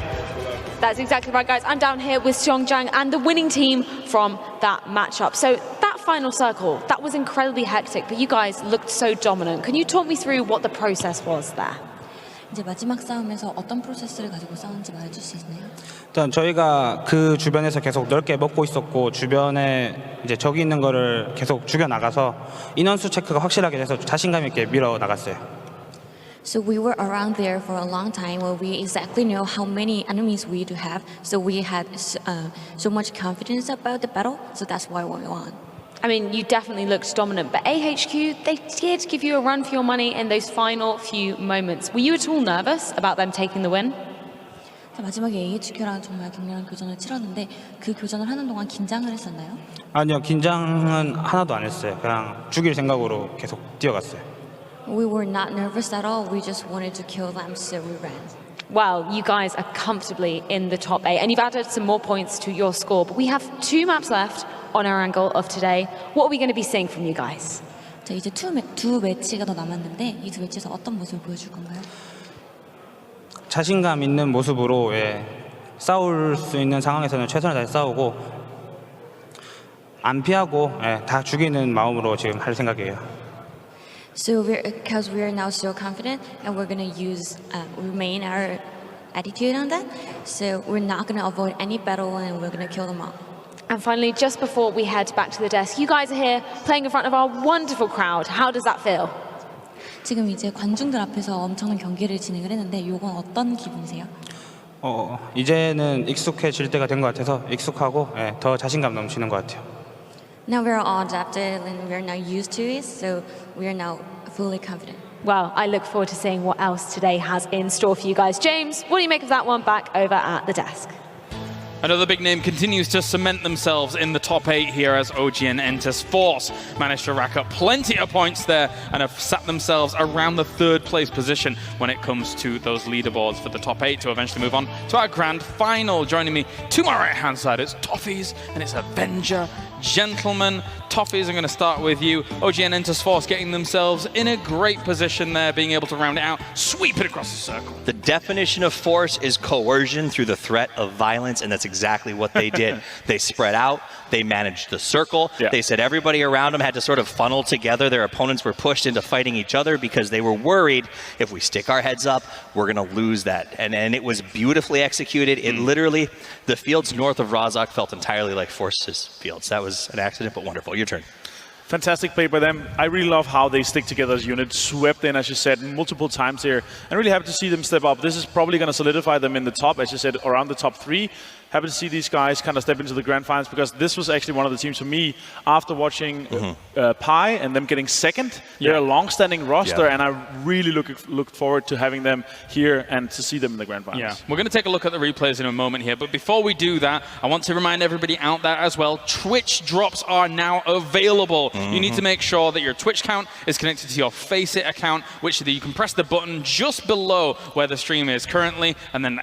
That's exactly right, guys. I'm down here with Seongjiang and the winning team from that matchup. So that final circle, that was incredibly hectic, but you guys looked so dominant. Can you talk me through what the process was there? 이제 마지막 싸움에서 어떤 프로세스를 가지고 싸웠는지 말해줄 수 있나요? 일단 저희가 그 주변에서 계속 넓게 먹고 있었고 주변에 이제 적이 있는 거를 계속 죽여 나가서 인원수 체크가 확실하게 돼서 자신감 있게 밀어 나갔어요. So we were around there for a long time where we exactly know how many enemies we do have. So we had so much confidence about the battle. So that's why we won. I mean, you definitely looked dominant, but AHQ, they did give you a run for your money in those final few moments. Were you at all nervous about them taking the win? 마지막에 AHQ랑 정말 격렬한 교전을 치렀는데 그 교전을 하는 동안 긴장을 했었나요? 아니요, 긴장은 하나도 안 했어요. 그냥 죽일 생각으로 계속 뛰어갔어요. We were not nervous at all. We just wanted to kill them, so we ran. Well, you guys are comfortably in the top 8, and you've added some more points to your score. But we have 2 maps left on our angle of today. What are we going to be seeing from you guys? 자, 이제 두 매치가 더 남았는데 이 두 매치에서 어떤 모습을 보여줄 건가요? 자신감 있는 모습으로 싸울 수 있는 상황에서는 최선을 다해 싸우고 안 피하고 다 죽이는 마음으로 지금 할 생각이에요. So because we are now so confident and we're going to remain our attitude on that. So we're not going to avoid any battle and we're going to kill them all. And finally, just before we head back to the desk, you guys are here playing in front of our wonderful crowd. How does that feel? 지금 이제 관중들 앞에서 엄청난 경기를 진행을 했는데 이건 어떤 기분이세요? 이제는 익숙해질 때가 된 것 같아서 익숙하고 더 자신감 넘치는 것 같아요. Now we're all adapted and we're now used to it, so we are now fully confident. Well, I look forward to seeing what else today has in store for you guys. James, what do you make of that one back over at the desk? Another big name continues to cement themselves in the top 8 here as OG and Entus Force managed to rack up plenty of points there and have sat themselves around the 3rd place position when it comes to those leaderboards for the top 8 to eventually move on to our grand final. Joining me to my right hand side, it's Toffees and it's Avenger. Gentlemen, Toffees, I'm going to start with you. OG and Entus Force getting themselves in a great position there, being able to round it out, sweep it across the circle. The definition of force is coercion through the threat of violence, and that's exactly what they did. They spread out, they managed the circle. Yeah. They said everybody around them had to sort of funnel together. Their opponents were pushed into fighting each other because they were worried if we stick our heads up, we're going to lose that. And it was beautifully executed. It literally, the fields north of Razak felt entirely like Force's fields. That was an accident, but wonderful. Your turn. Fantastic play by them. I really love how they stick together as a unit, swept in, as you said, multiple times here. I'm really happy to see them step up. This is probably going to solidify them in the top, as you said, around the top 3. Happy to see these guys kind of step into the grand finals, because this was actually one of the teams for me after watching Pi and them getting 2nd. They're a long-standing roster, and I really look forward to having them here and to see them in the grand finals. Yeah, we're going to take a look at the replays in a moment here, but before we do that, I want to remind everybody out there as well, Twitch drops are now available. You need to make sure that your Twitch account is connected to your Faceit account, which you can press the button just below where the stream is currently, and then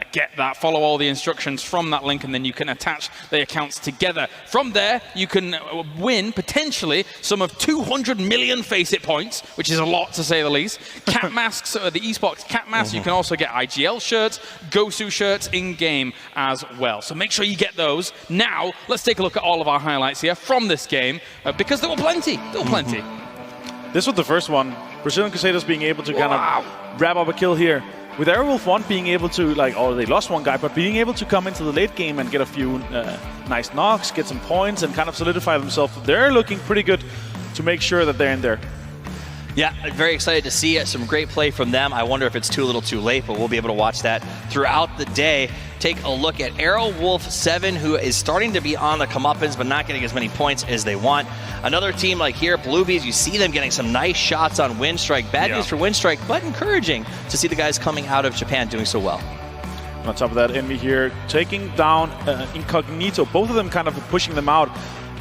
follow all the instructions from that link, and then you can attach the accounts together. From there, you can win, potentially, some of 200 million Faceit points, which is a lot to say the least. Cat masks, the esports cat masks. You can also get IGL shirts, Gosu shirts in-game as well. So make sure you get those. Now, let's take a look at all of our highlights here from this game, because there were plenty. There were plenty. This was the first one. Brazilian Crusaders being able to kind of wrap up a kill here. With Airwolf 1 being able to, they lost one guy, but being able to come into the late game and get a few nice knocks, get some points, and kind of solidify themselves. They're looking pretty good to make sure that they're in there. Yeah, very excited to see it. Some great play from them. I wonder if it's too little too late, but we'll be able to watch that throughout the day. Take a look at Airwolf 7, who is starting to be on the comeuppance, but not getting as many points as they want. Another team like here, Bluebees, you see them getting some nice shots on Windstrike. Bad news for Windstrike, but encouraging to see the guys coming out of Japan doing so well. On top of that, Envy here taking down Incognito. Both of them kind of pushing them out.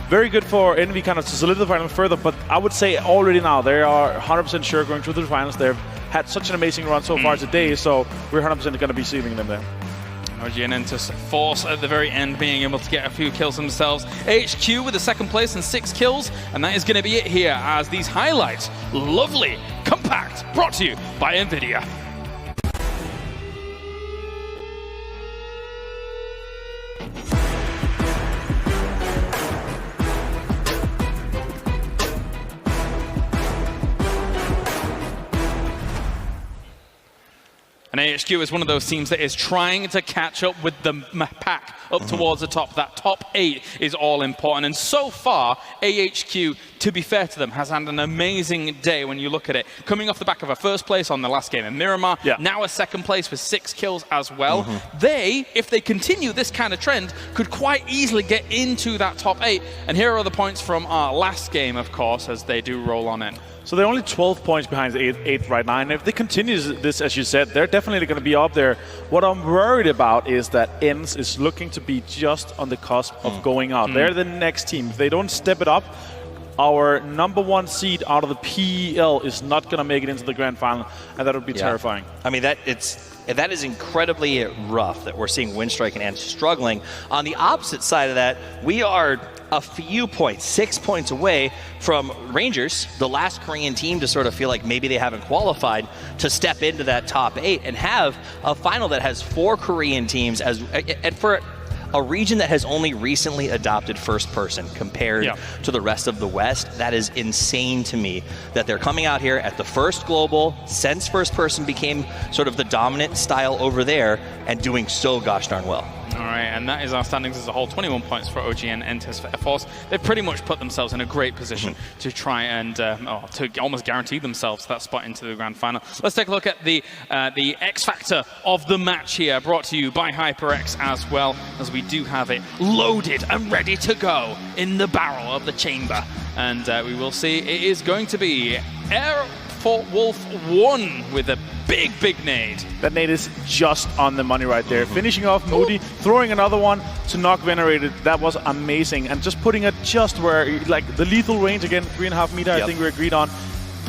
Very good for Envy kind of to solidify them further, but I would say already now they are 100% sure going through the finals. They've had such an amazing run so far today, so we're 100% going to be seeing them there. OG and Entus Force at the very end being able to get a few kills themselves. HQ with the 2nd place and 6 kills, and that is going to be it here as these highlights, lovely, compact, brought to you by NVIDIA. And AHQ is one of those teams that is trying to catch up with the pack up towards the top. That top 8 is all important. And so far, AHQ, to be fair to them, has had an amazing day when you look at it. Coming off the back of a 1st place on the last game in Miramar, now a 2nd place with 6 kills as well. They, if they continue this kind of trend, could quite easily get into that top 8. And here are the points from our last game, of course, as they do roll on in. So they're only 12 points behind the 8th right now, and if they continue this, as you said, they're definitely going to be up there. What I'm worried about is that ENS is looking to be just on the cusp of going out. They're the next team. If they don't step it up, our #1 seed out of the PEL is not going to make it into the grand final, and that would be terrifying. I mean, that is incredibly rough that we're seeing Windstrike and ENS struggling. On the opposite side of that, we are a few points, 6 points away from Rangers, the last Korean team to sort of feel like maybe they haven't qualified to step into that top 8 and have a final that has 4 Korean teams and for a region that has only recently adopted first person compared to the rest of the West. That is insane to me that they're coming out here at the first global since first person became sort of the dominant style over there and doing so gosh darn well. All right, and that is our standings as a whole. 21 points for OG and Entes for F-Force. They've pretty much put themselves in a great position to try and to almost guarantee themselves that spot into the grand final. Let's take a look at the X factor of the match here, brought to you by HyperX as well, as we do have it loaded and ready to go in the barrel of the chamber. And we will see it is going to be Air for Wolf 1 with a big nade. That nade is just on the money right there. Finishing off Moody, throwing another one to knock Venerated. That was amazing. And just putting it just where, like, the lethal range, again, 3.5 meter, I think we agreed on.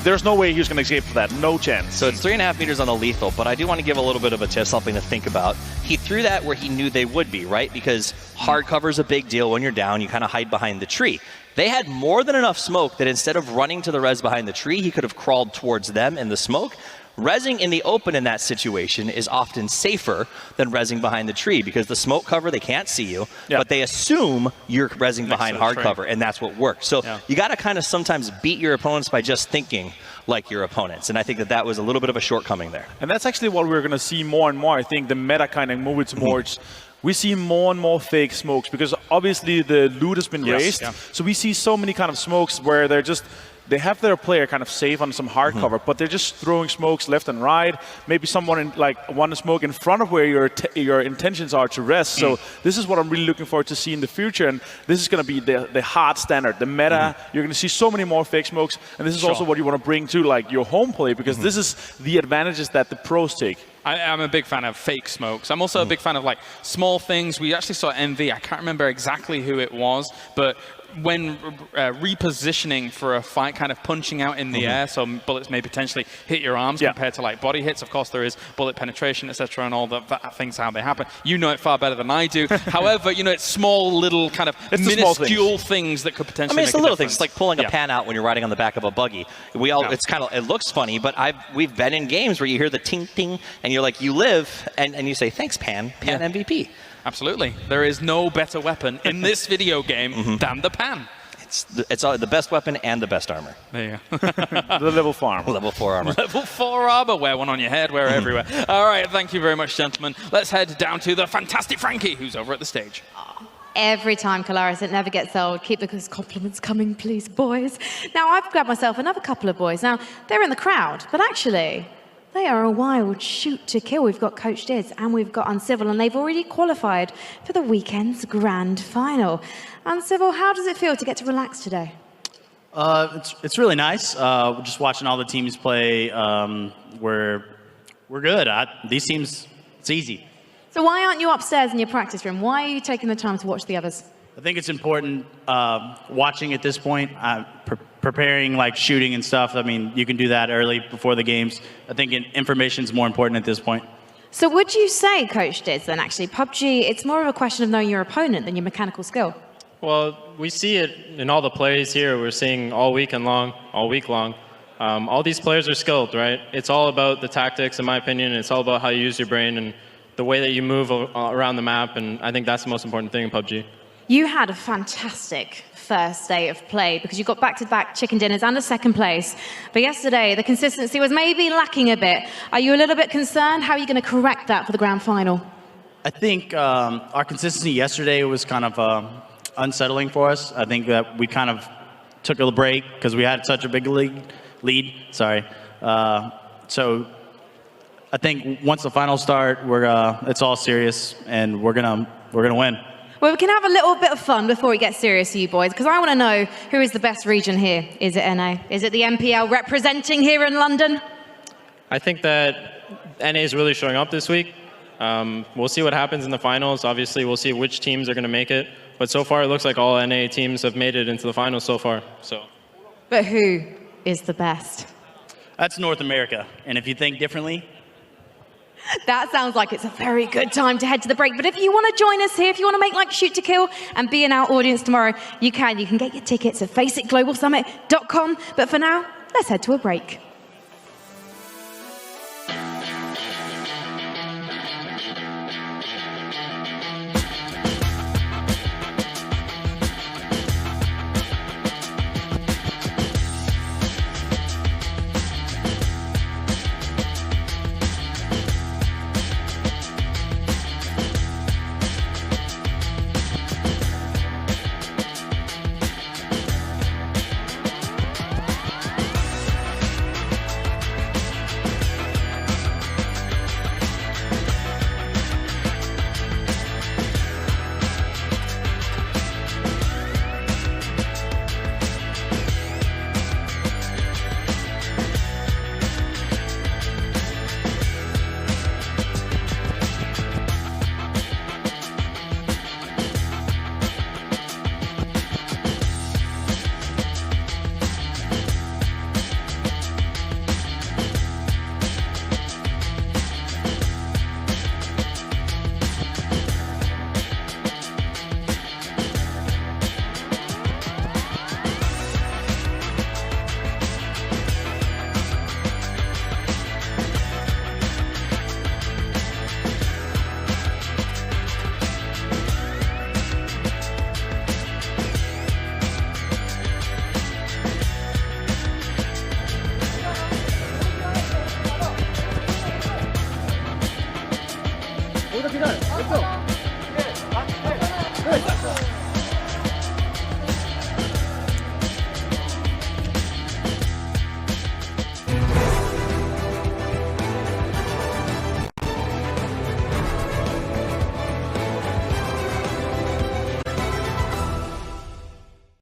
There's no way he was going to escape for that. No chance. So it's 3.5 meters on the lethal, but I do want to give a little bit of a tip, something to think about. He threw that where he knew they would be, right? Because hard cover is a big deal. When you're down, you kind of hide behind the tree. They had more than enough smoke that instead of running to the res behind the tree, he could have crawled towards them in the smoke. Rezzing in the open in that situation is often safer than rezzing behind the tree, because the smoke cover, they can't see you, but they assume you're rezzing behind hard cover, and that's what works. So you got to kind of sometimes beat your opponents by just thinking like your opponents, and I think that that was a little bit of a shortcoming there. And that's actually what we're going to see more and more. I think the meta kind of moving towards we see more and more fake smokes, because obviously the loot has been raised. So we see so many kind of smokes where they're just, they have their player kind of safe on some hard cover, but they're just throwing smokes left and right. Maybe someone in, like, one smoke in front of where your intentions are to rest. So this is what I'm really looking forward to see in the future, and this is going to be the hard standard, the meta. You're going to see so many more fake smokes, and this is also what you want to bring to, like, your home play, because this is the advantages that the pros take. I'm a big fan of fake smokes. I'm also a big fan of, like, small things. We actually saw MV. I can't remember exactly who it was, but when repositioning for a fight, kind of punching out in the air, so bullets may potentially hit your arms compared to, like, body hits. Of course, there is bullet penetration, etc., and all the things, how they happen. You know it far better than I do. However, you know, it's small little kind of minuscule things that could potentially make a difference. It's the little things. It's like pulling a pan out when you're riding on the back of a buggy. We all, it's kind of, it looks funny, but we've been in games where you hear the ting ting, and you're like, you live, and you say, thanks, Pan MVP. Absolutely. There is no better weapon in this video game than the pan. It's the best weapon and the best armor. There you go. The level 4 armor. Level 4 armor. Level 4 armor. Wear one on your head, wear everywhere. All right, thank you very much, gentlemen. Let's head down to the fantastic Frankie, who's over at the stage. Every time, Kalaris, it never gets old. Keep those compliments coming, please, boys. Now, I've grabbed myself another couple of boys. Now, they're in the crowd, but actually, they are a wild shoot to kill. We've got Coach Diz and we've got Uncivil, and they've already qualified for the weekend's grand final. Uncivil, how does it feel to get to relax today? It's really nice. Just watching all the teams play. We're good. These teams, it's easy. So why aren't you upstairs in your practice room? Why are you taking the time to watch the others? I think it's important watching at this point, preparing, like, shooting and stuff. I mean, you can do that early before the games. I think information is more important at this point. So would you say, Coach Diz, then actually, PUBG, it's more of a question of knowing your opponent than your mechanical skill? Well, we see it in all the plays here. We're seeing all week long. All these players are skilled, right? It's all about the tactics, in my opinion. It's all about how you use your brain and the way that you move around the map, and I think that's the most important thing in PUBG. You had a fantastic first day of play because you got back-to-back chicken dinners and a second place. But yesterday, the consistency was maybe lacking a bit. Are you a little bit concerned? How are you going to correct that for the grand final? I think our consistency yesterday was kind of unsettling for us. I think that we kind of took a break because we had such a big lead. Sorry. So I think once the finals start, it's all serious, and we're gonna win. Well, we can have a little bit of fun before we get serious, you boys, because I want to know who is the best region here. Is it NA? Is it the MPL representing here in London? I think that NA is really showing up this week. We'll see what happens in the finals. Obviously, we'll see which teams are going to make it. But so far, it looks like all NA teams have made it into the finals so far. But who is the best? That's North America. And if you think differently, that sounds like it's a very good time to head to the break. But if you want to join us here, if you want to make like Shoot to Kill and be in our audience tomorrow, you can. You can get your tickets at faceitglobalsummit.com. But for now, let's head to a break. go.